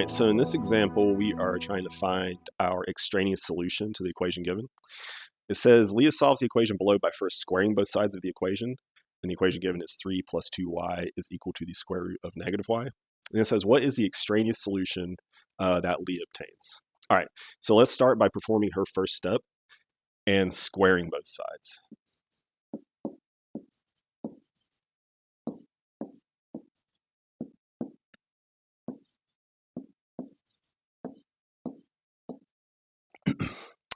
right, so in this example, we are trying to find our extraneous solution to the equation given. It says Leah solves the equation below by first squaring both sides of the equation, and the equation given is 3 plus 2y is equal to the square root of negative y. And it says, what is the extraneous solution that Leah obtains? All right, so let's start by performing her first step and squaring both sides.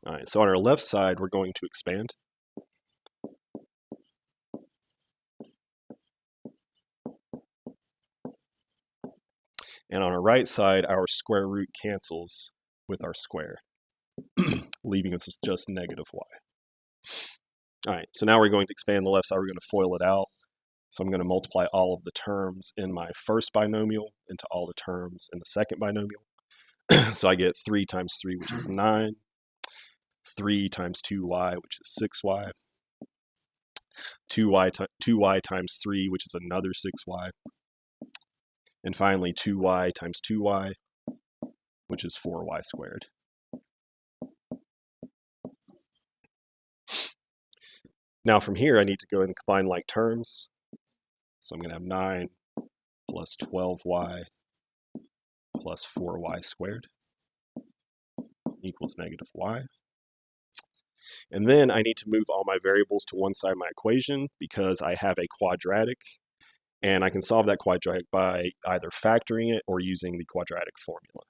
All right, so on our left side, we're going to expand. And on our right side, our square root cancels with our square, leaving us with just negative y. All right, so now we're going to expand the left side. We're going to FOIL it out. So I'm going to multiply all of the terms in my first binomial into all the terms in the second binomial. So I get 3 times 3, which is 9. 3 times 2y, which is 6y. 2y times 3, which is another 6y. And finally, 2y times 2y, which is 4y squared. Now from here, I need to go ahead and combine like terms. So I'm going to have 9 plus 12y plus 4y squared equals negative y. And then I need to move all my variables to one side of my equation because I have a quadratic, and I can solve that quadratic by either factoring it or using the quadratic formula.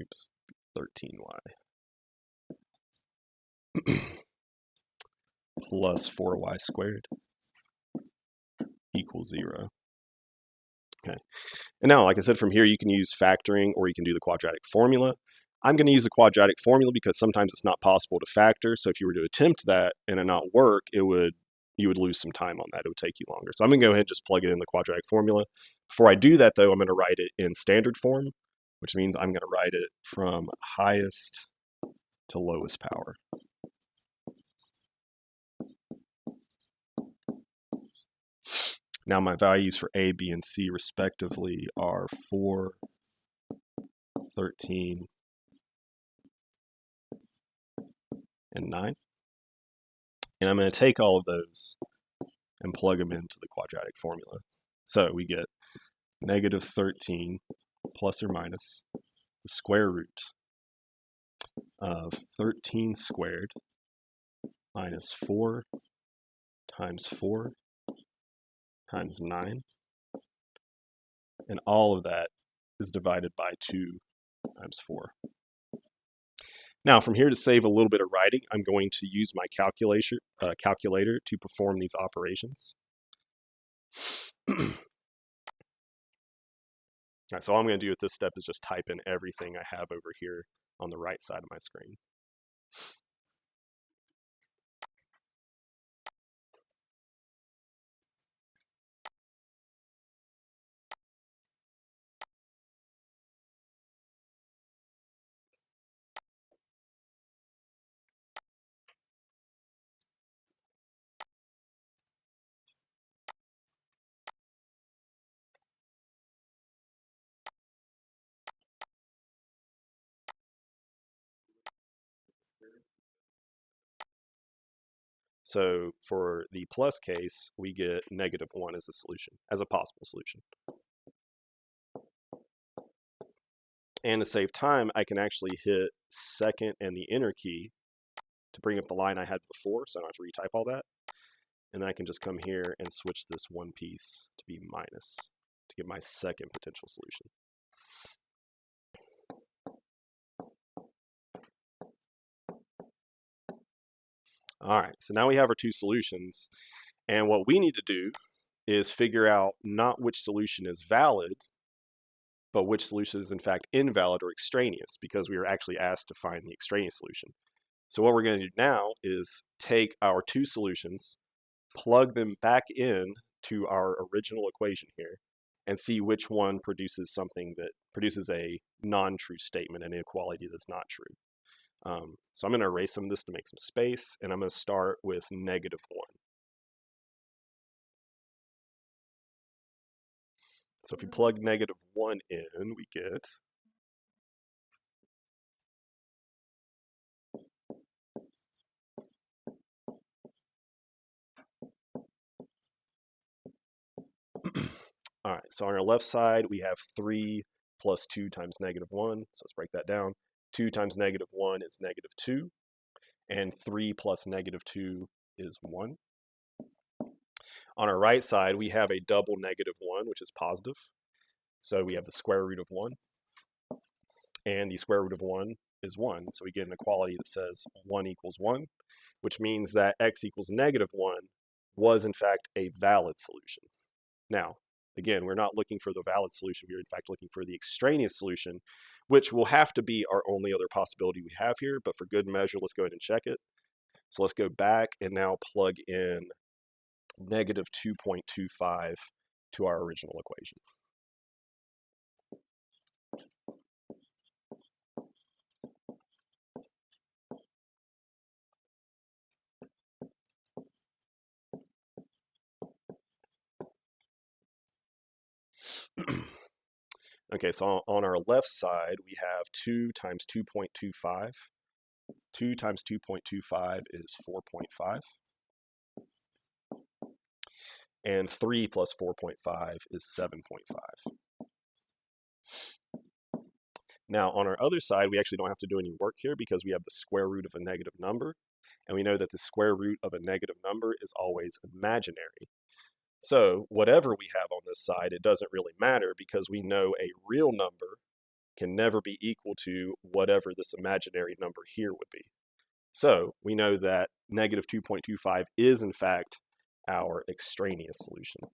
Oops, 13y plus 4y squared equals 0. Okay, and now, like I said, from here you can use factoring or you can do the quadratic formula. I'm going to use the quadratic formula because sometimes it's not possible to factor. So if you were to attempt that and it not work, you would lose some time on that. It would take you longer. So I'm going to go ahead and just plug it in the quadratic formula. Before I do that, though, I'm going to write it in standard form, which means I'm going to write it from highest to lowest power. Now my values for A, B, and C respectively are 4, 13, and 9. And I'm going to take all of those and plug them into the quadratic formula. So we get negative 13 plus or minus the square root of 13 squared minus 4 times 4 times 9. And all of that is divided by 2 times 4. Now, from here, to save a little bit of writing, I'm going to use my calculator to perform these operations. All right, so all I'm going to do with this step is just type in everything I have over here on the right side of my screen. So for the plus case, we get negative 1 as a solution, as a possible solution. And to save time, I can actually hit second and the enter key to bring up the line I had before, so I don't have to retype all that. And I can just come here and switch this one piece to be minus to get my second potential solution. All right, so now we have our two solutions. And what we need to do is figure out not which solution is valid, but which solution is in fact invalid or extraneous, because we were actually asked to find the extraneous solution. So what we're going to do now is take our two solutions, plug them back in to our original equation here, and see which one produces something that produces a non-true statement, an inequality that's not true. So I'm going to erase some of this to make some space, and I'm going to start with -1. So if you plug -1 in, we get all right, so on our left side, we have 3 plus 2 times -1. So let's break that down. 2 times -1 is -2, and 3 plus -2 is 1. On our right side, we have a double -1, which is positive. So we have the square root of 1, and the square root of 1 is 1. So we get an equality that says 1 equals 1, which means that x equals -1 was in fact a valid solution. Now, again, we're not looking for the valid solution. We're in fact looking for the extraneous solution, which will have to be our only other possibility we have here. But for good measure, let's go ahead and check it. So let's go back and now plug in -2.25 to our original equation. Okay, so on our left side, we have 2 times 2.25. 2 times 2.25 is 4.5. And 3 plus 4.5 is 7.5. Now, on our other side, we actually don't have to do any work here because we have the square root of a negative number. And we know that the square root of a negative number is always imaginary. So whatever we have on this side, it doesn't really matter because we know a real number can never be equal to whatever this imaginary number here would be. So we know that -2.25 is in fact our extraneous solution.